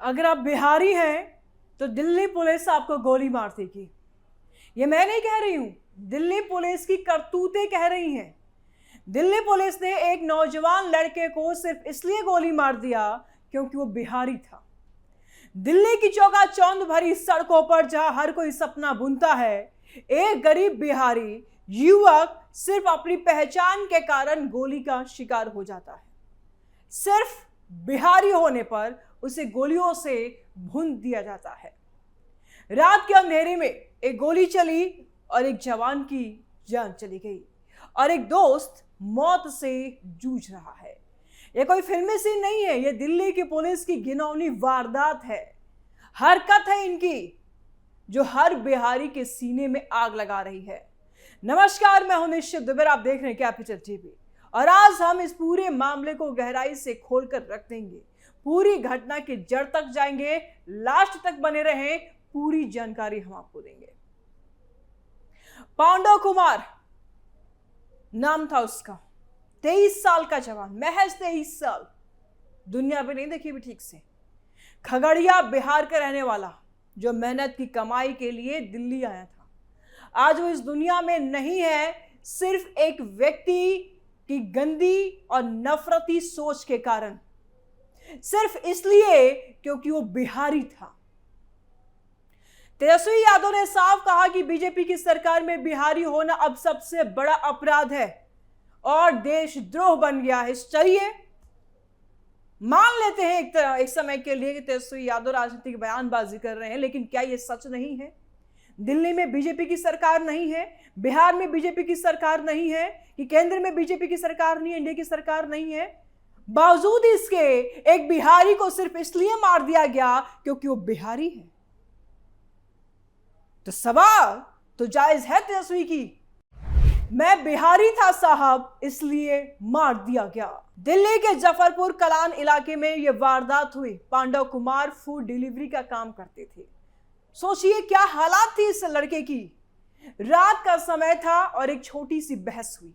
अगर आप बिहारी हैं तो दिल्ली पुलिस आपको गोली मार देगी। ये मैं नहीं कह रही हूं, दिल्ली पुलिस की करतूतें कह रही हैं। दिल्ली पुलिस ने एक नौजवान लड़के को सिर्फ इसलिए गोली मार दिया क्योंकि वो बिहारी था। दिल्ली की चौकाचौंध भरी सड़कों पर जहां हर कोई सपना बुनता है, एक गरीब बिहारी युवक सिर्फ अपनी पहचान के कारण गोली का शिकार हो जाता है। सिर्फ बिहारी होने पर उसे गोलियों से भून दिया जाता है। रात के अंधेरे में एक गोली चली और एक जवान की जान चली गई और एक दोस्त मौत से जूझ रहा है। यह कोई फिल्मी सीन नहीं है, यह दिल्ली की पुलिस की घिनौनी वारदात है। हरकत है इनकी जो हर बिहारी के सीने में आग लगा रही है। नमस्कार, मैं हूं निश्चित दुबे, आप देख रहे हैं कैपिटल टीवी और आज हम इस पूरे मामले को गहराई से खोलकर रख देंगे। पूरी घटना की जड़ तक जाएंगे, लास्ट तक बने रहें, पूरी जानकारी हम आपको देंगे। पांडव कुमार नाम था उसका, 23 साल का जवान, महज 23 साल, दुनिया भी नहीं देखी भी ठीक से। खगड़िया बिहार का रहने वाला जो मेहनत की कमाई के लिए दिल्ली आया था, आज वो इस दुनिया में नहीं है, सिर्फ एक व्यक्ति की गंदी और नफरती सोच के कारण, सिर्फ इसलिए क्योंकि वो बिहारी था। तेजस्वी यादव ने साफ कहा कि बीजेपी की सरकार में बिहारी होना अब सबसे बड़ा अपराध है और देशद्रोह बन गया है। चलिए मान लेते हैं एक समय के लिए कि तेजस्वी यादव राजनीतिक बयानबाजी कर रहे हैं, लेकिन क्या यह सच नहीं है? दिल्ली में बीजेपी की सरकार नहीं है, बिहार में बीजेपी की सरकार नहीं है, कि केंद्र में बीजेपी की सरकार नहीं है, इंडिया की सरकार नहीं है, बावजूद इसके एक बिहारी को सिर्फ इसलिए मार दिया गया क्योंकि वो बिहारी है। तो सवाल तो जायज है तेजस्वी की, मैं बिहारी था साहब इसलिए मार दिया गया। दिल्ली के जफरपुर कलान इलाके में यह वारदात हुई। पांडव कुमार फूड डिलीवरी का काम करते थे। सोचिए क्या हालात थी इस लड़के की। रात का समय था और एक छोटी सी बहस हुई।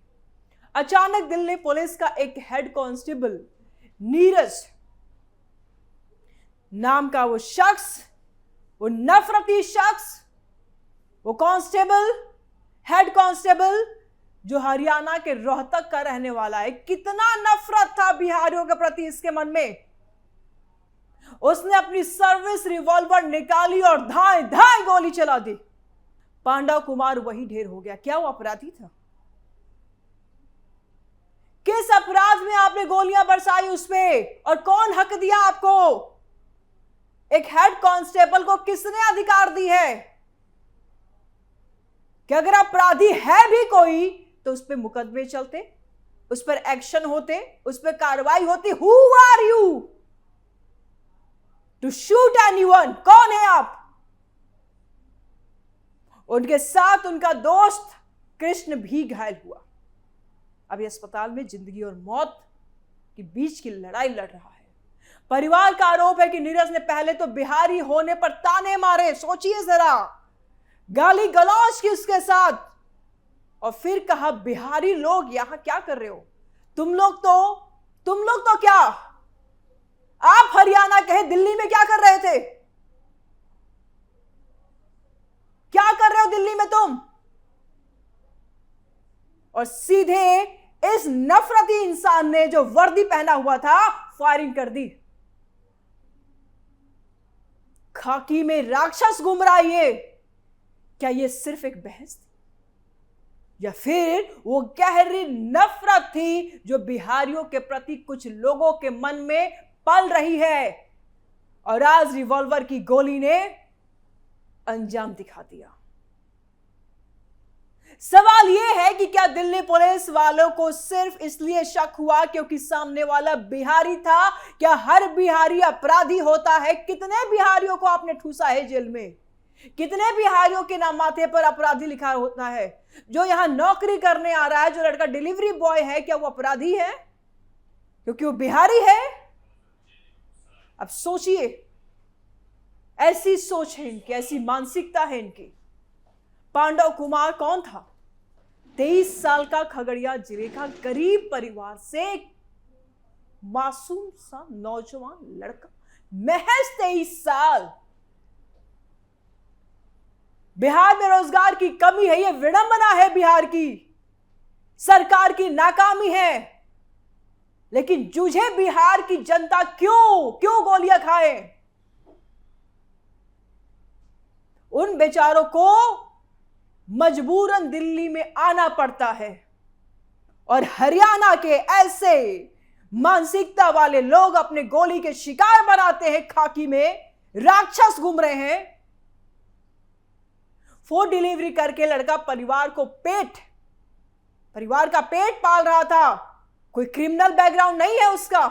अचानक दिल्ली पुलिस का एक हेड कांस्टेबल नीरज नाम का वो शख्स, वो नफरती शख्स, वो कांस्टेबल, हेड कांस्टेबल जो हरियाणा के रोहतक का रहने वाला है, कितना नफरत था बिहारियों के प्रति इसके मन में। उसने अपनी सर्विस रिवॉल्वर निकाली और धाए धाए गोली चला दी। पांडव कुमार वही ढेर हो गया। क्या वो अपराधी था? किस अपराध में आपने गोलियां बरसाई उस पे और कौन हक दिया आपको? एक हेड कांस्टेबल को किसने अधिकार दी है कि अगर अपराधी है भी कोई तो उस पर मुकदमे चलते, उस पर एक्शन होते, उस पर कार्रवाई होती? Who are you to shoot anyone? कौन है आप? उनके साथ उनका दोस्त कृष्ण भी घायल हुआ। अभी अस्पताल में जिंदगी और मौत के बीच की लड़ाई लड़ रहा है। परिवार का आरोप है कि नीरज ने पहले तो बिहारी होने पर ताने मारे, सोचिए जरा, गाली गलौज की उसके साथ, और फिर कहा बिहारी लोग यहां क्या कर रहे हो? तुम लोग तो क्या, आप हरियाणा कहे दिल्ली में क्या कर रहे थे? क्या कर रहे हो दिल्ली में तुम? और सीधे इस नफरती इंसान ने जो वर्दी पहना हुआ था फायरिंग कर दी। खाकी में राक्षस घूम रहा है। क्या यह सिर्फ एक बहस थी या फिर वो गहरी नफरत थी जो बिहारियों के प्रति कुछ लोगों के मन में पल रही है और आज रिवॉल्वर की गोली ने अंजाम दिखा दिया? सवाल यह है कि क्या दिल्ली पुलिस वालों को सिर्फ इसलिए शक हुआ क्योंकि सामने वाला बिहारी था? क्या हर बिहारी अपराधी होता है? कितने बिहारियों को आपने ठूसा है जेल में? कितने बिहारियों के नाम माथे पर अपराधी लिखा होता है? जो यहां नौकरी करने आ रहा है, जो लड़का डिलीवरी बॉय है, क्या वो अपराधी है क्योंकि वो बिहारी है? अब सोचिए, ऐसी सोच है इनकी, ऐसी मानसिकता है इनकी। पांडव कुमार कौन था? 23 साल का खगड़िया जिले का गरीब परिवार से एक मासूम सा नौजवान लड़का, महज 23 साल। बिहार में रोजगार की कमी है, यह विडंबना है, बिहार की सरकार की नाकामी है। लेकिन जूझे बिहार की जनता क्यों गोलियां खाए? उन बेचारों को मजबूरन दिल्ली में आना पड़ता है और हरियाणा के ऐसे मानसिकता वाले लोग अपने गोली के शिकार बनाते हैं। खाकी में राक्षस घूम रहे हैं। फूड डिलीवरी करके लड़का परिवार का पेट पाल रहा था। कोई क्रिमिनल बैकग्राउंड नहीं है उसका,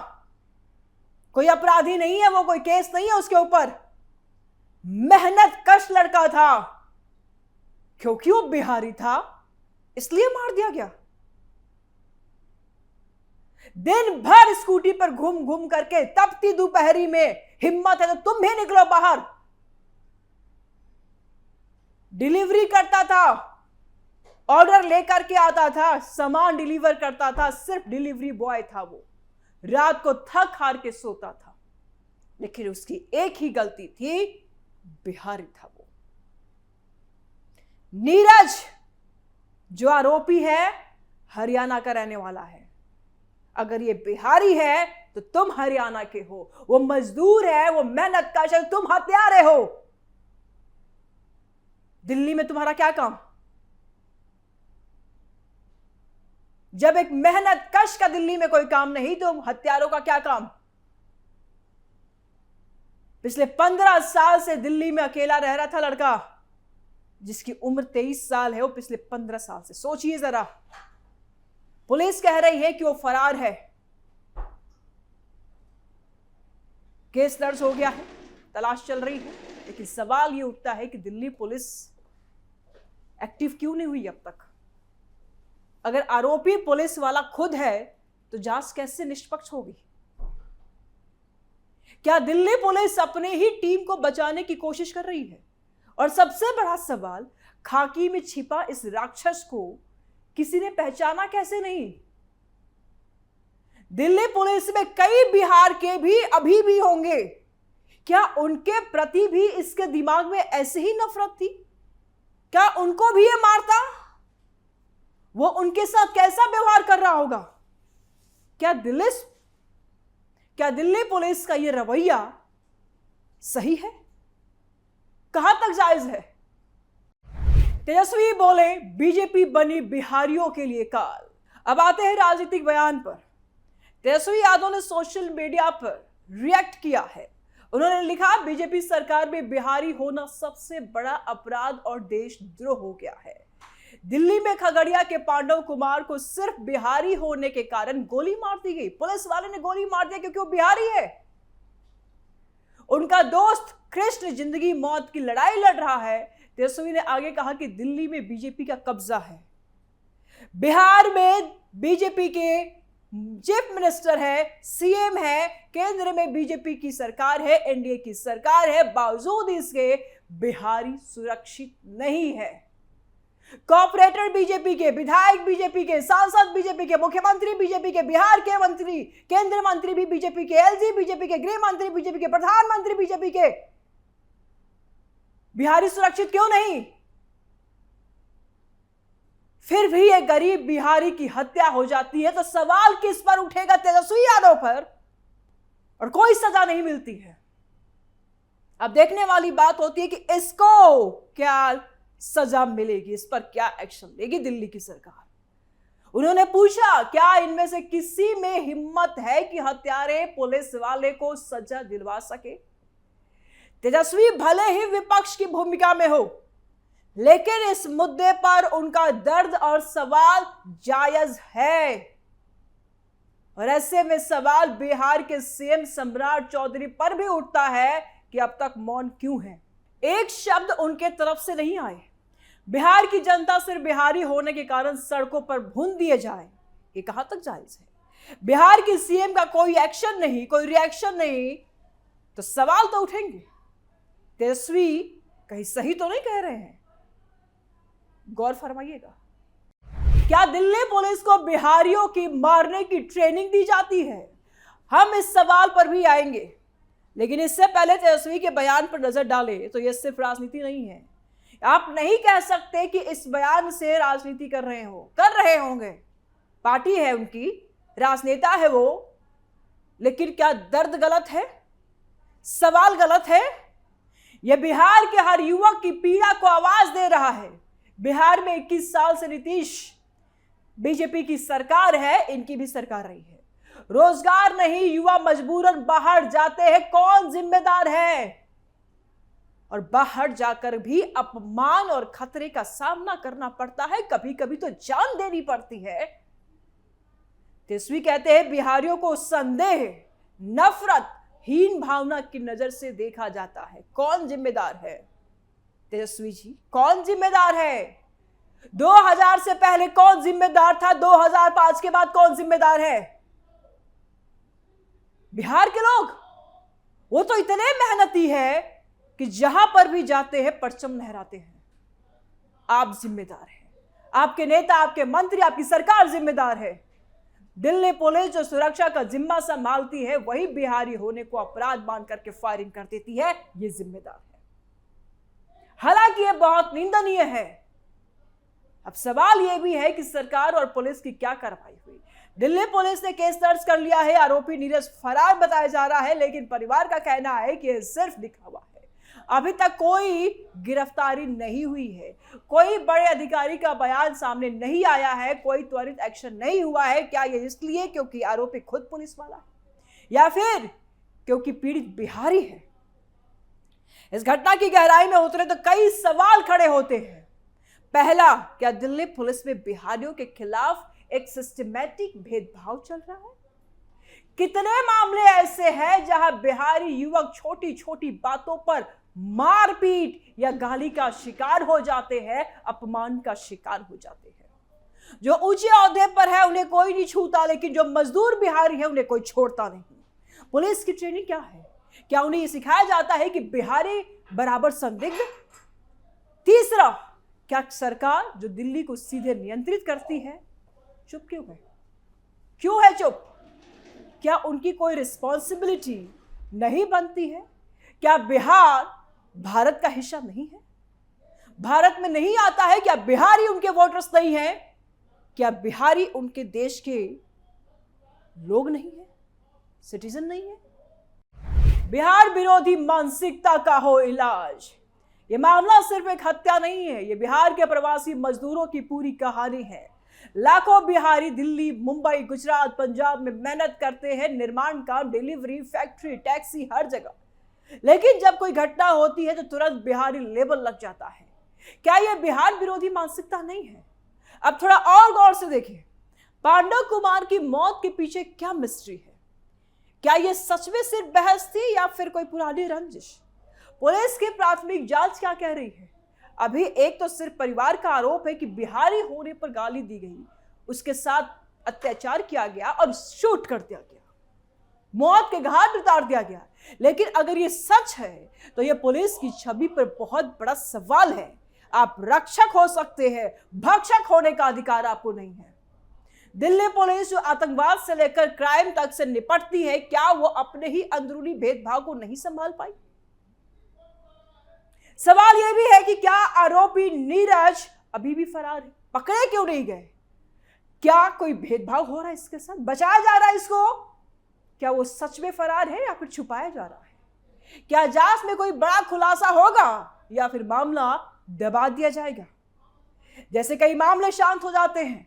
कोई अपराधी नहीं है वो, कोई केस नहीं है उसके ऊपर। मेहनत कश लड़का था, क्योंकि वो बिहारी था इसलिए मार दिया गया। दिन भर स्कूटी पर घूम घूम करके तपती दोपहरी में हिम्मत है तो तुम भी निकलो बाहर। डिलीवरी करता था, ऑर्डर लेकर के आता था, सामान डिलीवर करता था, सिर्फ डिलीवरी बॉय था वो। रात को थक हार के सोता था, लेकिन उसकी एक ही गलती थी, बिहारी था वो। नीरज जो आरोपी है हरियाणा का रहने वाला है। अगर ये बिहारी है तो तुम हरियाणा के हो। वो मजदूर है, वो मेहनत कश है, तुम हत्यारे हो। दिल्ली में तुम्हारा क्या काम? जब एक मेहनत कश का दिल्ली में कोई काम नहीं तो हत्यारों का क्या काम? पिछले 15 साल से दिल्ली में अकेला रह रहा था लड़का, जिसकी उम्र 23 साल है। वो पिछले 15 साल से, सोचिए जरा। पुलिस कह रही है कि वो फरार है, केस दर्ज हो गया है, तलाश चल रही है। लेकिन सवाल ये उठता है कि दिल्ली पुलिस एक्टिव क्यों नहीं हुई अब तक? अगर आरोपी पुलिस वाला खुद है तो जांच कैसे निष्पक्ष होगी? क्या दिल्ली पुलिस अपने ही टीम को बचाने की कोशिश कर रही है? और सबसे बड़ा सवाल, खाकी में छिपा इस राक्षस को किसी ने पहचाना कैसे नहीं? दिल्ली पुलिस में कई बिहार के भी अभी भी होंगे। क्या उनके प्रति भी इसके दिमाग में ऐसे ही नफरत थी? क्या उनको भी ये मारता? वो उनके साथ कैसा व्यवहार कर रहा होगा? क्या दिल्ली पुलिस का ये रवैया सही है? कहां तक जायज है? तेजस्वी बोले बीजेपी बनी बिहारियों के लिए काल। अब आते हैं राजनीतिक बयान पर। तेजस्वी यादव ने सोशल मीडिया पर रिएक्ट किया है। उन्होंने लिखा, बीजेपी सरकार में बिहारी होना सबसे बड़ा अपराध और देशद्रोह हो गया है। दिल्ली में खगड़िया के पांडव कुमार को सिर्फ बिहारी होने के कारण गोली मार दी गई। पुलिस वाले ने गोली मार दिया क्योंकि वो बिहारी है। उनका दोस्त कृष्ण जिंदगी मौत की लड़ाई लड़ रहा है। तेजस्वी ने आगे कहा कि दिल्ली में बीजेपी का कब्जा है, बिहार में बीजेपी के चीफ मिनिस्टर है, सीएम है, केंद्र में बीजेपी की सरकार है, एनडीए की सरकार है, बावजूद इसके बिहारी सुरक्षित नहीं है। कॉर्पोरेटर बीजेपी के, विधायक बीजेपी के, सांसद बीजेपी के, मुख्यमंत्री बीजेपी के, बिहार के मंत्री, केंद्रीय मंत्री भी बीजेपी के, एलजी बीजेपी के, गृह मंत्री बीजेपी के, प्रधानमंत्री बीजेपी के। बिहारी सुरक्षित क्यों नहीं? फिर भी एक गरीब बिहारी की हत्या हो जाती है तो सवाल किस पर उठेगा? तेजस्वी यादव पर, और कोई सजा नहीं मिलती है। अब देखने वाली बात होती है कि इसको क्या सजा मिलेगी, इस पर क्या एक्शन लेगी दिल्ली की सरकार। उन्होंने पूछा, क्या इनमें से किसी में हिम्मत है कि हत्यारे पुलिस वाले को सजा दिलवा सके? तेजस्वी भले ही विपक्ष की भूमिका में हो, लेकिन इस मुद्दे पर उनका दर्द और सवाल जायज है। और ऐसे में सवाल बिहार के सीएम सम्राट चौधरी पर भी उठता है कि अब तक मौन क्यों है? एक शब्द उनके तरफ से नहीं आए। बिहार की जनता सिर्फ बिहारी होने के कारण सड़कों पर भून दिए जाए, ये कहां तक जायज है? बिहार की सीएम का कोई एक्शन नहीं, कोई रिएक्शन नहीं, तो सवाल तो उठेंगे। तेजस्वी कहीं सही तो नहीं कह रहे हैं? गौर फरमाइएगा। क्या दिल्ली पुलिस को बिहारियों की मारने की ट्रेनिंग दी जाती है? हम इस सवाल पर भी आएंगे। लेकिन इससे पहले तेजस्वी के बयान पर नजर डाले तो यह सिर्फ राजनीति नहीं है। आप नहीं कह सकते कि इस बयान से राजनीति कर रहे होंगे। पार्टी है उनकी, राजनेता है वो, लेकिन क्या दर्द गलत है? सवाल गलत है? यह बिहार के हर युवक की पीड़ा को आवाज दे रहा है। बिहार में 21 साल से नीतीश बीजेपी की सरकार है, इनकी भी सरकार रही है। रोजगार नहीं, युवा मजबूरन बाहर जाते हैं। कौन जिम्मेदार है? और बाहर जाकर भी अपमान और खतरे का सामना करना पड़ता है, कभी कभी तो जान देनी पड़ती है। तेजस्वी कहते हैं बिहारियों को संदेह, नफरत, हीन भावना की नजर से देखा जाता है। कौन जिम्मेदार है? तेजस्वी जी, कौन जिम्मेदार है? 2000 से पहले कौन जिम्मेदार था? 2005 के बाद कौन जिम्मेदार है? बिहार के लोग। वो तो इतने मेहनती है कि जहां पर भी जाते हैं परचम लहराते हैं। आप जिम्मेदार हैं, आपके नेता, आपके मंत्री, आपकी सरकार जिम्मेदार है। दिल्ली पुलिस जो सुरक्षा का जिम्मा संभालती है, वही बिहारी होने को अपराध मान करके फायरिंग कर देती है। ये जिम्मेदार है। हालांकि यह बहुत निंदनीय है। अब सवाल यह भी है कि सरकार और पुलिस की क्या कार्रवाई हुई। दिल्ली पुलिस ने केस दर्ज कर लिया है। आरोपी नीरज फरार बताया जा रहा है, लेकिन परिवार का कहना है कि यह सिर्फ दिखावा है। अभी तक कोई गिरफ्तारी नहीं हुई है, कोई बड़े अधिकारी का बयान सामने नहीं आया है, कोई त्वरित एक्शन नहीं हुआ है। क्या ये इसलिए क्योंकि आरोपी खुद पुलिस वाला है, या फिर क्योंकि पीड़ित बिहारी है? इस घटना की गहराई में उतरे तो कई सवाल खड़े होते हैं। पहला, क्या दिल्ली पुलिस में बिहारियों के खिलाफ एक सिस्टमैटिक भेदभाव चल रहा है? कितने मामले ऐसे हैं जहां बिहारी युवक छोटी छोटी बातों पर मारपीट या गाली का शिकार हो जाते हैं, अपमान का शिकार हो जाते हैं। जो ऊंचे ओहदे पर है उन्हें कोई नहीं छूता, लेकिन जो मजदूर बिहारी है उन्हें कोई छोड़ता नहीं। पुलिस की ट्रेनिंग क्या है? क्या उन्हें यह सिखाया जाता है कि बिहारी बराबर संदिग्ध? तीसरा, क्या सरकार जो दिल्ली को सीधे नियंत्रित करती है चुप क्यों है? क्यों है चुप? क्या उनकी कोई रिस्पॉन्सिबिलिटी नहीं बनती है? क्या बिहार भारत का हिस्सा नहीं है? भारत में नहीं आता है? क्या बिहारी उनके वोटर्स नहीं है? क्या बिहारी उनके देश के लोग नहीं है, सिटीजन नहीं है? बिहार विरोधी मानसिकता का हो इलाज। यह मामला सिर्फ एक हत्या नहीं है, यह बिहार के प्रवासी मजदूरों की पूरी कहानी है। लाखों बिहारी दिल्ली, मुंबई, गुजरात, पंजाब में मेहनत करते हैं, निर्माण काम, डिलीवरी, फैक्ट्री, टैक्सी, हर जगह। लेकिन जब कोई घटना होती है तो तुरंत बिहारी लेबल लग जाता है। क्या यह बिहार विरोधी मानसिकता नहीं है? अब थोड़ा और गौर से देखें, पांडव कुमार की मौत के पीछे क्या मिस्ट्री है? क्या यह सच में सिर्फ बहस थी या फिर कोई पुरानी रंजिश? पुलिस की प्राथमिक जांच क्या कह रही है? अभी एक तो सिर्फ परिवार का आरोप है कि बिहारी होने पर गाली दी गई, उसके साथ अत्याचार किया गया और शूट कर दिया गया, मौत के घाट उतार दिया गया। लेकिन अगर ये सच है तो ये पुलिस की छवि पर बहुत बड़ा सवाल है। आप रक्षक हो सकते हैं, भक्षक होने का अधिकार आपको नहीं है। दिल्ली पुलिस जो आतंकवाद से लेकर क्राइम तक से निपटती है, क्या वो अपने ही अंदरूनी भेदभाव को नहीं संभाल पाई? सवाल यह भी है कि क्या आरोपी नीरज अभी भी फरार है? पकड़े क्यों नहीं गए? क्या कोई भेदभाव हो रहा है इसके साथ? बचाया जा रहा है इसको? क्या वो सच में फरार है या फिर छुपाया जा रहा है? क्या जांच में कोई बड़ा खुलासा होगा या फिर मामला दबा दिया जाएगा? जैसे कई मामले शांत हो जाते हैं,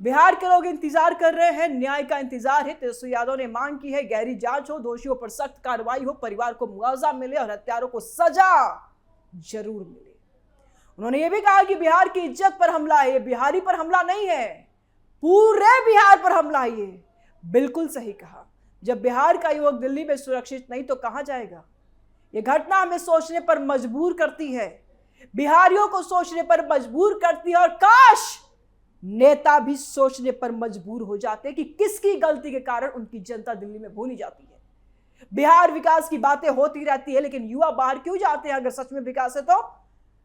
बिहार के लोग इंतजार कर रहे हैं, न्याय का इंतजार है। तेजस्वी यादव ने मांग की है गहरी जांच हो, दोषियों पर सख्त कार्रवाई हो, परिवार को मुआवजा मिले और हत्यारों को सजा जरूर मिले। उन्होंने यह भी कहा कि बिहार की इज्जत पर हमला है, बिहारी पर हमला नहीं है, पूरे बिहार पर हमला है। ये बिल्कुल सही कहा। जब बिहार का युवक दिल्ली में सुरक्षित नहीं तो कहां जाएगा? यह घटना हमें सोचने पर मजबूर करती है, बिहारियों को सोचने पर मजबूर करती है, और काश नेता भी सोचने पर मजबूर हो जाते कि किसकी गलती के कारण उनकी जनता दिल्ली में भूली जाती है। बिहार विकास की बातें होती रहती है, लेकिन युवा बाहर क्यों जाते हैं? अगर सच में विकास है तो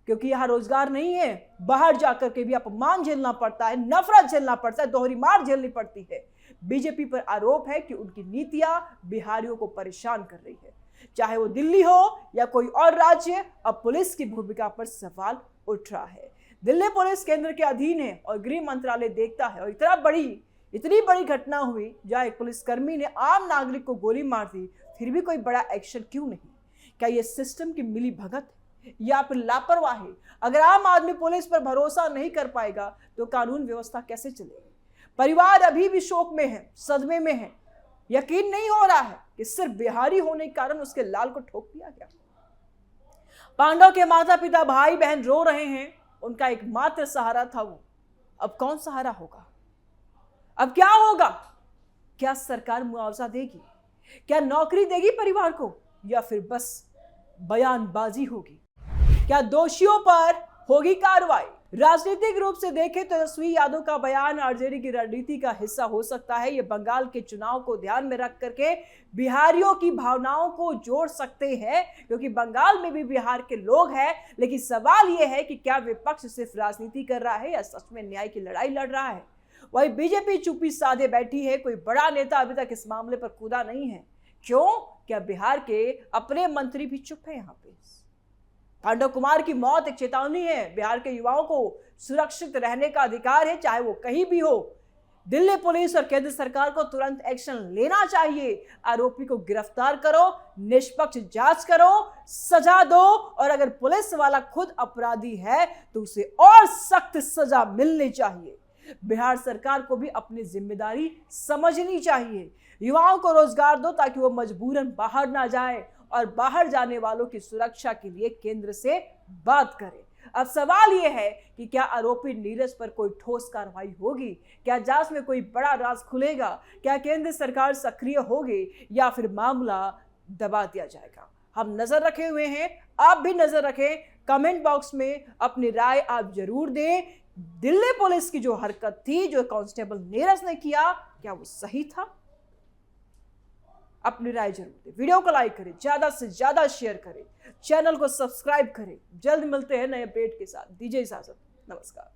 क्योंकि यहां रोजगार नहीं है, बाहर जाकर के भी अपमान झेलना पड़ता है, नफरत झेलना पड़ता है, दोहरी मार झेलनी पड़ती है। बीजेपी पर आरोप है कि उनकी नीतियां बिहारियों को परेशान कर रही है। चाहे वो दिल्ली हो या कोई और राज्य, अब पुलिस की भूमिका पर सवाल उठ रहा है। दिल्ली पुलिस केंद्र के अधीन है और गृह मंत्रालय देखता है, और इतनी बड़ी घटना हुई जहां एक पुलिसकर्मी ने आम नागरिक को गोली मार दी, फिर भी कोई बड़ा एक्शन क्यों नहीं? क्या ये सिस्टम की मिली भगत है या फिर लापरवाही? अगर आम आदमी पुलिस पर भरोसा नहीं कर पाएगा तो कानून व्यवस्था कैसे चलेगी? परिवार अभी भी शोक में है, सदमे में है। यकीन नहीं हो रहा है कि सिर्फ बिहारी होने के कारण उसके लाल को ठोक दिया गया। पांडव के माता पिता, भाई बहन रो रहे हैं, उनका एकमात्र सहारा था वो। अब कौन सहारा होगा? अब क्या होगा? क्या सरकार मुआवजा देगी? क्या नौकरी देगी परिवार को, या फिर बस बयानबाजी होगी? क्या दोषियों पर होगी कार्रवाई? राजनीतिक रूप से देखें तो तेजस्वी यादव का बयान आरजेडी की रणनीति का हिस्सा हो सकता है। ये बंगाल के चुनाव को ध्यान में रख करके बिहारियों की भावनाओं को जोड़ सकते हैं, क्योंकि बंगाल में भी बिहार के लोग हैं। लेकिन सवाल यह है कि क्या विपक्ष सिर्फ राजनीति कर रहा है या सच में न्याय की लड़ाई लड़ रहा है? वही बीजेपी चुप्पी साधे बैठी है, कोई बड़ा नेता अभी तक इस मामले पर कूदा नहीं है। क्यों? क्या बिहार के अपने मंत्री भी चुप है? यहाँ पे पांडव कुमार की मौत एक चेतावनी है। बिहार के युवाओं को सुरक्षित रहने का अधिकार है, चाहे वो कहीं भी हो। दिल्ली पुलिस और केंद्र सरकार को तुरंत एक्शन लेना चाहिए। आरोपी को गिरफ्तार करो, निष्पक्ष जांच करो, सजा दो, और अगर पुलिस वाला खुद अपराधी है तो उसे और सख्त सजा मिलनी चाहिए। बिहार सरकार को भी अपनी जिम्मेदारी समझनी चाहिए। युवाओं को रोजगार दो ताकि वो मजबूरन बाहर ना जाए, और बाहर जाने वालों की सुरक्षा के लिए केंद्र से बात करें। अब सवाल यह है कि क्या आरोपी नीरज पर कोई ठोस कार्रवाई होगी? क्या जांच में कोई बड़ा राज खुलेगा? क्या केंद्र सरकार सक्रिय होगी या फिर मामला दबा दिया जाएगा? हम नजर रखे हुए हैं, आप भी नजर रखें। कमेंट बॉक्स में अपनी राय आप जरूर दें। दिल्ली पुलिस की जो हरकत थी, जो कांस्टेबल नीरज ने किया, क्या वो सही था? अपनी राय जरूर दें। वीडियो को लाइक करें, ज्यादा से ज्यादा शेयर करें, चैनल को सब्सक्राइब करें। जल्द मिलते हैं नए अपडेट के साथ। दीजिए इजाजत, नमस्कार।